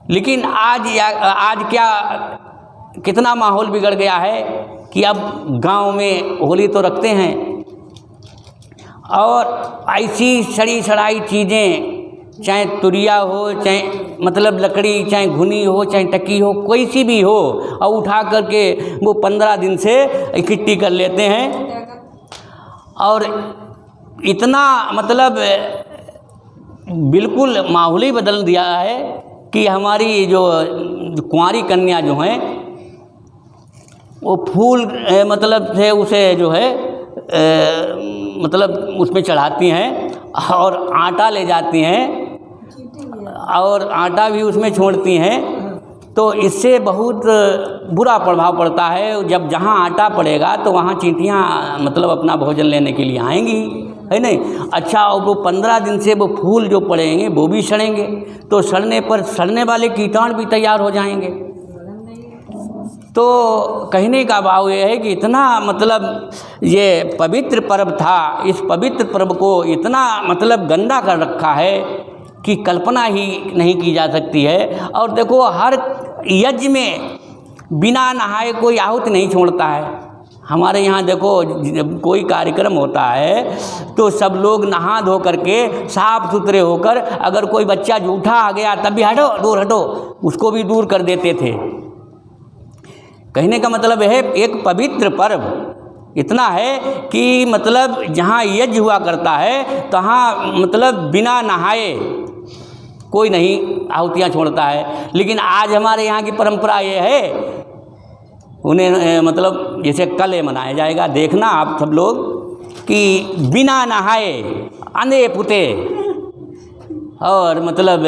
लेकिन आज क्या कितना माहौल बिगड़ गया है कि अब गांव में होली तो रखते हैं और ऐसी सड़ी सड़ाई चीज़ें, चाहे तुरिया हो, चाहे मतलब लकड़ी, चाहे घुनी हो, चाहे टकी हो, कोई सी भी हो, और उठा करके वो 15 दिन से इकट्ठी कर लेते हैं। और इतना मतलब बिल्कुल माहौल ही बदल दिया है कि हमारी जो कुंवारी कन्या जो हैं वो फूल मतलब से उसे जो है मतलब उसमें चढ़ाती हैं और आटा ले जाती हैं और आटा भी उसमें छोड़ती हैं। तो इससे बहुत बुरा प्रभाव पड़ता है। जब जहाँ आटा पड़ेगा तो वहाँ चींटियाँ मतलब अपना भोजन लेने के लिए आएंगी, है नहीं। अच्छा, और वो 15 दिन से वो फूल जो पड़ेंगे वो भी सड़ेंगे, तो सड़ने पर सड़ने वाले कीटाणु भी तैयार हो जाएंगे। तो कहने का भाव ये है कि इतना मतलब ये पवित्र पर्व था, इस पवित्र पर्व को इतना मतलब गंदा कर रखा है कि कल्पना ही नहीं की जा सकती है। और देखो, हर यज्ञ में बिना नहाए कोई आहुति नहीं छोड़ता है। हमारे यहाँ देखो, जब कोई कार्यक्रम होता है तो सब लोग नहा धो करके साफ सुथरे होकर, अगर कोई बच्चा जूठा आ गया तब भी हटो, दूर हटो, उसको भी दूर कर देते थे। कहने का मतलब है एक पवित्र पर्व इतना है कि मतलब जहाँ यज्ञ हुआ करता है तहाँ मतलब बिना नहाए कोई नहीं आहुतियाँ छोड़ता है। लेकिन आज हमारे यहाँ की परंपरा ये है, उन्हें मतलब जैसे कल मनाया जाएगा, देखना आप सब लोग कि बिना नहाए अंधे पुते और मतलब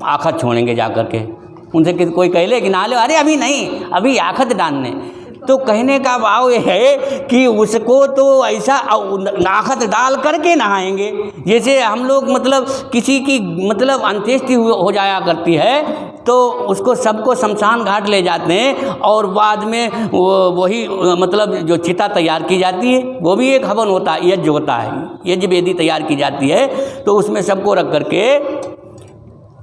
आखत छोड़ेंगे जा कर के। उनसे कोई कह ले कि नहा लो, अरे अभी नहीं, अभी आखत डालने। तो कहने का भाव ये है कि उसको तो ऐसा आखत डाल करके नहाएंगे। जैसे हम लोग मतलब किसी की मतलब अंत्येष्टि हो जाया करती है तो उसको सबको शमशान घाट ले जाते हैं और बाद में वही मतलब जो चिता तैयार की जाती है, वो भी एक हवन होता है, यज्ञ होता है, यज्ञ वेदी तैयार की जाती है। तो उसमें सबको रख करके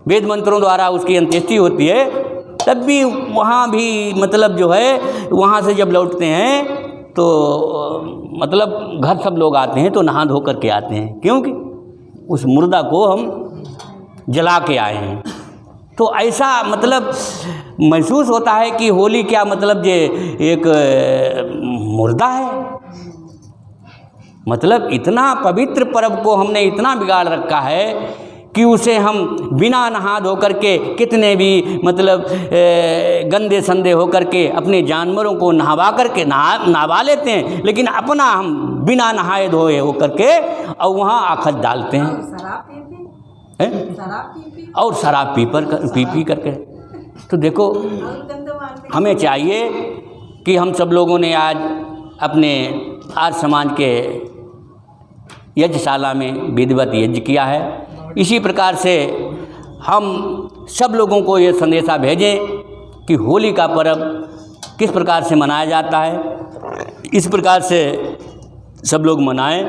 वेद मंत्रों द्वारा उसकी अंत्येष्टि होती है। तब भी वहाँ भी मतलब जो है वहाँ से जब लौटते हैं तो मतलब घर सब लोग आते हैं तो नहा धो करके आते हैं, क्योंकि उस मुर्दा को हम जला के आए हैं। तो ऐसा मतलब महसूस होता है कि होली क्या मतलब ये एक मुर्दा है। मतलब इतना पवित्र पर्व को हमने इतना बिगाड़ रखा है कि उसे हम बिना नहा धो करके कितने भी मतलब गंदे संदे हो करके अपने जानवरों को नहवा करके नहवा लेते हैं, लेकिन अपना हम बिना नहाए धोए हो करके और वहाँ आखत डालते हैं और शराब पी करके। तो देखो, हमें चाहिए कि हम सब लोगों ने आज अपने आर्य समाज के यज्ञशाला में विधिवत यज्ञ किया है। इसी प्रकार से हम सब लोगों को ये संदेशा भेजें कि होली का पर्व किस प्रकार से मनाया जाता है, इस प्रकार से सब लोग मनाएं।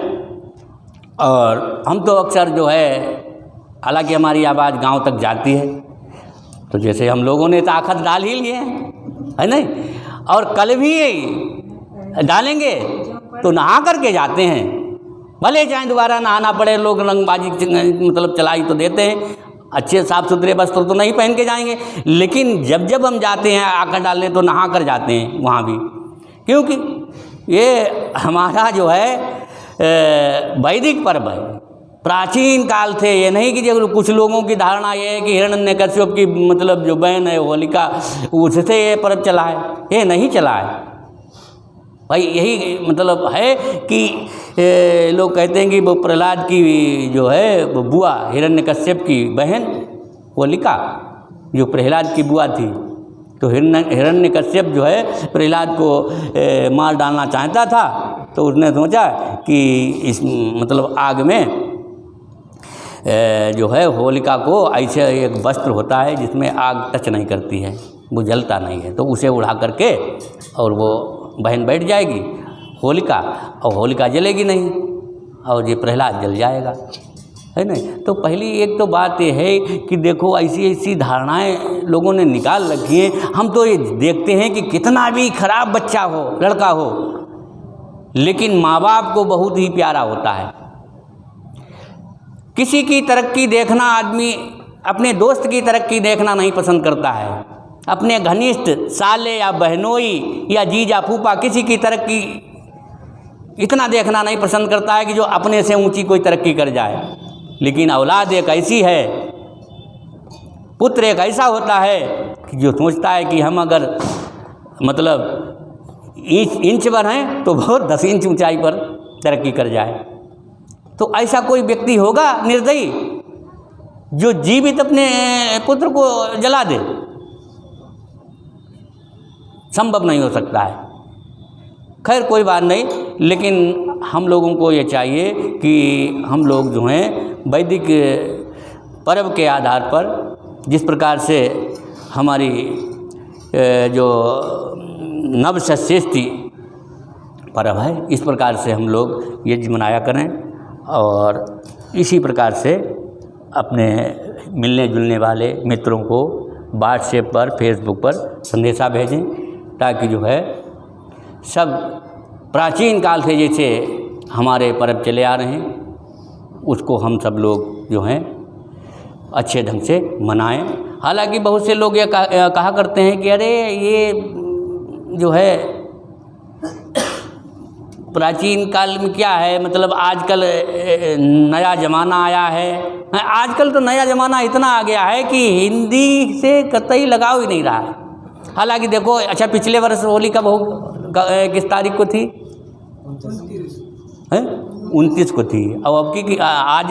और हम तो अक्सर जो है, हालांकि हमारी आवाज़ गांव तक जाती है, तो जैसे हम लोगों ने तो आखत डाल ही लिए हैं, है नहीं, और कल भी डालेंगे तो नहा करके जाते हैं। भले चाहे दोबारा नहाना पड़े, लोग रंगबाजी मतलब चलाई तो देते हैं, अच्छे साफ़ सुथरे वस्त्र तो नहीं पहन के जाएंगे, लेकिन जब जब हम जाते हैं आकर डालने तो नहा कर जाते हैं वहाँ भी, क्योंकि ये हमारा जो है वैदिक पर्व है, प्राचीन काल से। ये नहीं कि जो कुछ लोगों की धारणा ये है कि हिरण्यकश्यप की मतलब जो बहन है होलिका, उससे ये पर्व चला है, ये नहीं चला है भाई। यही मतलब है कि लोग कहते हैं कि वो प्रहलाद की जो है वो बुआ, हिरण्यकश्यप की बहन होलिका जो प्रहलाद की बुआ थी, तो हिरण्यकश्यप जो है प्रहलाद को मार डालना चाहता था, तो उसने सोचा कि इस मतलब आग में जो है होलिका को ऐसे एक वस्त्र होता है जिसमें आग टच नहीं करती है, वो जलता नहीं है, तो उसे उड़ा करके और वो बहन बैठ जाएगी होलिका, और होलिका जलेगी नहीं और ये प्रहलाद जल जाएगा। है ना। तो पहली एक तो बात ये है कि देखो ऐसी ऐसी धारणाएं लोगों ने निकाल रखी हैं। हम तो ये देखते हैं कि कितना भी खराब बच्चा हो, लड़का हो, लेकिन माँ बाप को बहुत ही प्यारा होता है। किसी की तरक्की देखना आदमी अपने दोस्त की तरक्की देखना नहीं पसंद करता है, अपने घनिष्ठ साले या बहनोई या जीजा फूफा किसी की तरक्की इतना देखना नहीं पसंद करता है कि जो अपने से ऊंची कोई तरक्की कर जाए। लेकिन औलाद एक ऐसी है, पुत्र एक ऐसा होता है कि जो सोचता है कि हम अगर मतलब इंच पर हैं तो वो 10 इंच ऊंचाई पर तरक्की कर जाए। तो ऐसा कोई व्यक्ति होगा निर्दयी जो जीवित अपने पुत्र को जला दे? संभव नहीं हो सकता है। खैर कोई बात नहीं, लेकिन हम लोगों को ये चाहिए कि हम लोग जो हैं वैदिक पर्व के आधार पर, जिस प्रकार से हमारी जो नवषष्ठी पर्व है, इस प्रकार से हम लोग ये मनाया करें और इसी प्रकार से अपने मिलने जुलने वाले मित्रों को व्हाट्सएप पर, फेसबुक पर संदेशा भेजें, ताकि जो है सब प्राचीन काल से जैसे हमारे पर्व चले आ रहे हैं उसको हम सब लोग जो हैं अच्छे ढंग से मनाएं। हालांकि बहुत से लोग ये कहा करते हैं कि अरे ये जो है प्राचीन काल में क्या है, मतलब आजकल नया ज़माना आया है। आजकल तो नया ज़माना इतना आ गया है कि हिंदी से कतई लगाव ही नहीं रहा है। हालांकि देखो, अच्छा पिछले वर्ष होली कब हो, किस तारीख को थी? 29 को थी। अब की आज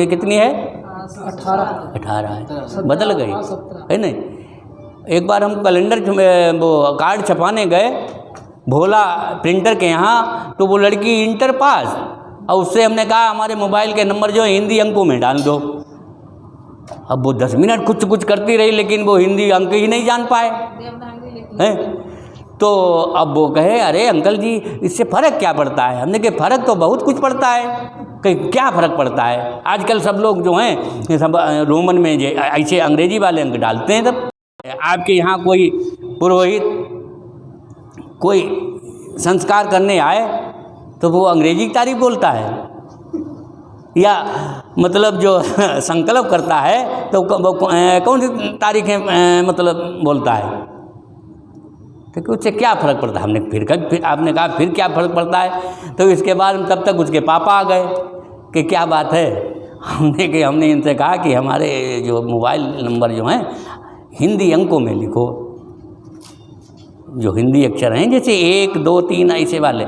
कितनी है? 18 है, बदल गई है नहीं। एक बार हम कैलेंडर वो कार्ड छपाने गए भोला प्रिंटर के यहाँ, तो वो लड़की इंटर पास, और उससे हमने कहा हमारे मोबाइल के नंबर जो है हिंदी अंकों में डाल दो। अब वो 10 मिनट कुछ करती रही, लेकिन वो हिंदी अंक ही नहीं जान पाए हैं। तो अब वो कहे अरे अंकल जी इससे फ़र्क क्या पड़ता है? हमने कहा फ़र्क तो बहुत कुछ पड़ता है। कहीं क्या फ़र्क पड़ता है? आजकल सब लोग जो हैं सब रोमन में ऐसे अंग्रेजी वाले अंक डालते हैं। तब आपके यहाँ कोई पुरोहित कोई संस्कार करने आए तो वो अंग्रेजी की तारीफ बोलता है, या मतलब जो संकल्प करता है तो कौन सी तारीखें मतलब बोलता है? तो उससे क्या फ़र्क पड़ता है? हमने फिर आपने कहा फिर क्या फ़र्क पड़ता है? तो इसके बाद तब तक उसके पापा आ गए कि क्या बात है। हमने इनसे कहा कि हमारे जो मोबाइल नंबर जो हैं हिंदी अंकों में लिखो, जो हिंदी अक्षर हैं जैसे 1 2 3 ऐसे वाले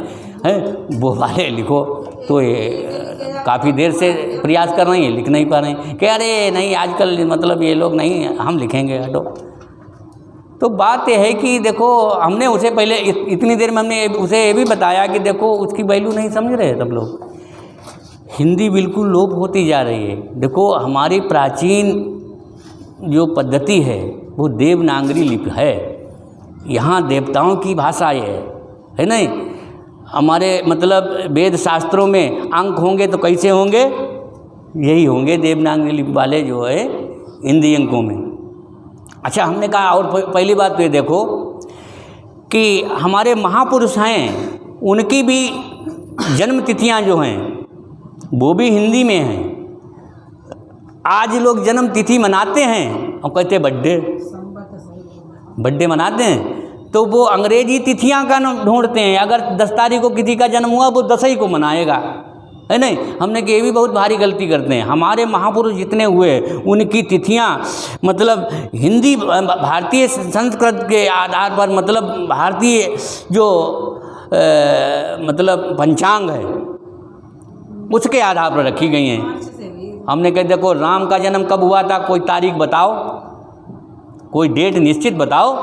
हैं वो वाले लिखो। तो ये काफ़ी देर से प्रयास कर रही हैं, लिख नहीं पा रहे हैं। कह अरे नहीं आजकल मतलब ये लोग नहीं, हम लिखेंगे हटो। तो बात यह है कि देखो हमने उसे पहले इतनी देर में हमने उसे ये भी बताया कि देखो उसकी वैल्यू नहीं समझ रहे सब लोग। हिंदी बिल्कुल लोप होती जा रही है। देखो हमारी प्राचीन जो पद्धति है वो देवनागरी लिपि है। यहाँ देवताओं की भाषा है नहीं। हमारे मतलब वेद शास्त्रों में अंक होंगे तो कैसे होंगे? यही होंगे देवनागरी लिपि वाले जो है हिंदी अंकों में। अच्छा हमने कहा और पहली बात तो ये देखो कि हमारे महापुरुष हैं उनकी भी जन्म तिथियां जो हैं वो भी हिंदी में हैं। आज लोग जन्म तिथि मनाते हैं और कहते बर्थडे मनाते हैं, तो वो अंग्रेजी तिथियां का ढूंढते हैं। अगर 10 तारीख को किसी का जन्म हुआ वो 10 ही को मनाएगा, है नहीं। हमने कि ये भी बहुत भारी गलती करते हैं। हमारे महापुरुष जितने हुए उनकी तिथियां मतलब हिंदी भारतीय संस्कृत के आधार पर, मतलब भारतीय जो मतलब पंचांग है उसके आधार पर रखी गई हैं। हमने कहा देखो राम का जन्म कब हुआ था, कोई तारीख बताओ, कोई डेट निश्चित बताओ।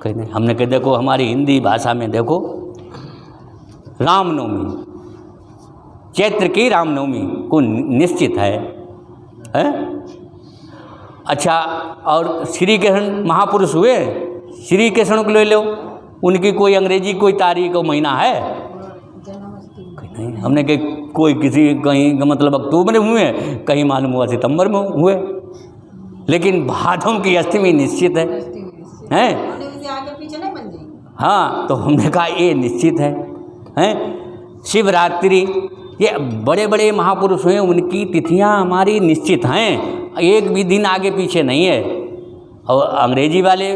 कहीं नहीं। हमने कहा देखो हमारी हिंदी भाषा में देखो रामनवमी, चैत्र की रामनवमी को निश्चित है? अच्छा और श्री कृष्ण महापुरुष हुए, श्री कृष्ण को ले लो, उनकी कोई अंग्रेजी कोई तारीख और महीना है? नहीं। हमने कहा कोई किसी कहीं मतलब अक्टूबर में हुए, कहीं मालूम हुआ सितंबर में हुए, लेकिन भादों की अष्टमी निश्चित है, हैं? आगे पीछे नहीं बन जाएगी। हाँ, तो हमने कहा ये निश्चित है, हैं? शिवरात्रि, ये बड़े बड़े महापुरुष हुए, उनकी तिथियां हमारी निश्चित हैं, एक भी दिन आगे पीछे नहीं है। और अंग्रेजी वाले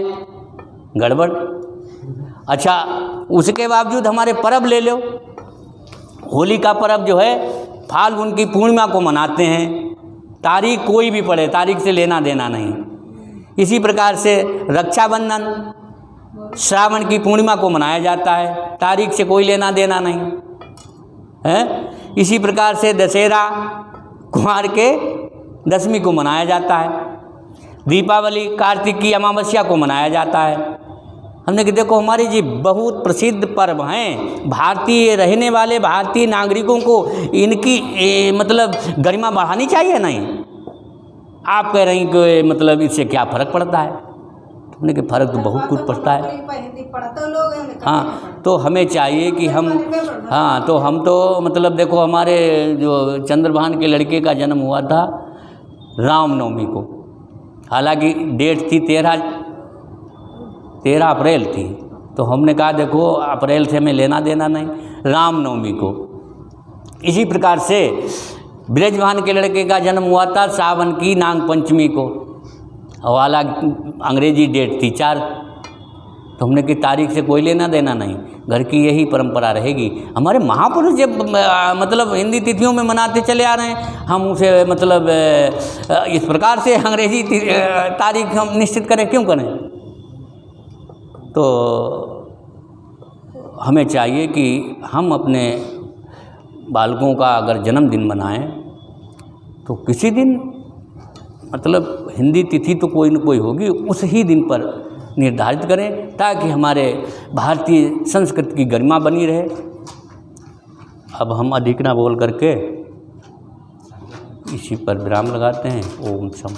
गड़बड़। अच्छा, उसके बावजूद हमारे पर्व ले लो, होली का पर्व जो है फाल्गुन की पूर्णिमा को मनाते हैं, तारीख कोई भी पड़े, तारीख से लेना देना नहीं। इसी प्रकार से रक्षाबंधन श्रावण की पूर्णिमा को मनाया जाता है, तारीख से कोई लेना देना नहीं है। इसी प्रकार से दशहरा कुमार के दशमी को मनाया जाता है, दीपावली कार्तिक की अमावस्या को मनाया जाता है। हमने कि देखो हमारे जी बहुत प्रसिद्ध पर्व हैं, भारतीय रहने वाले भारतीय नागरिकों को इनकी मतलब गरिमा बढ़ानी चाहिए नहीं। आप कह रही हैं कि मतलब इससे क्या फ़र्क पड़ता है? हमने कि फ़र्क तो बहुत कुछ पड़ता है। हाँ, तो हमें चाहिए कि हम, हाँ, तो हम तो मतलब देखो हमारे जो चंद्रभान के लड़के का जन्म हुआ था रामनवमी को, हालांकि डेट थी 13 अप्रैल थी, तो हमने कहा देखो अप्रैल से हमें लेना देना नहीं, रामनवमी को। इसी प्रकार से ब्रजभान के लड़के का जन्म हुआ था सावन की नाग पंचमी को, और हालांकि अंग्रेजी डेट थी 4, तो हमने की तारीख से कोई लेना देना नहीं, घर की यही परंपरा रहेगी। हमारे महापुरुष जब मतलब हिंदी तिथियों में मनाते चले आ रहे हैं, हम उसे मतलब इस प्रकार से अंग्रेजी तारीख हम निश्चित करें, क्यों करें? तो हमें चाहिए कि हम अपने बालकों का अगर जन्मदिन मनाएं तो किसी दिन मतलब हिंदी तिथि तो कोई न कोई होगी, उस ही दिन पर निर्धारित करें, ताकि हमारे भारतीय संस्कृति की गरिमा बनी रहे। अब हम अधिक ना बोल करके इसी पर विराम लगाते हैं। ओम शम।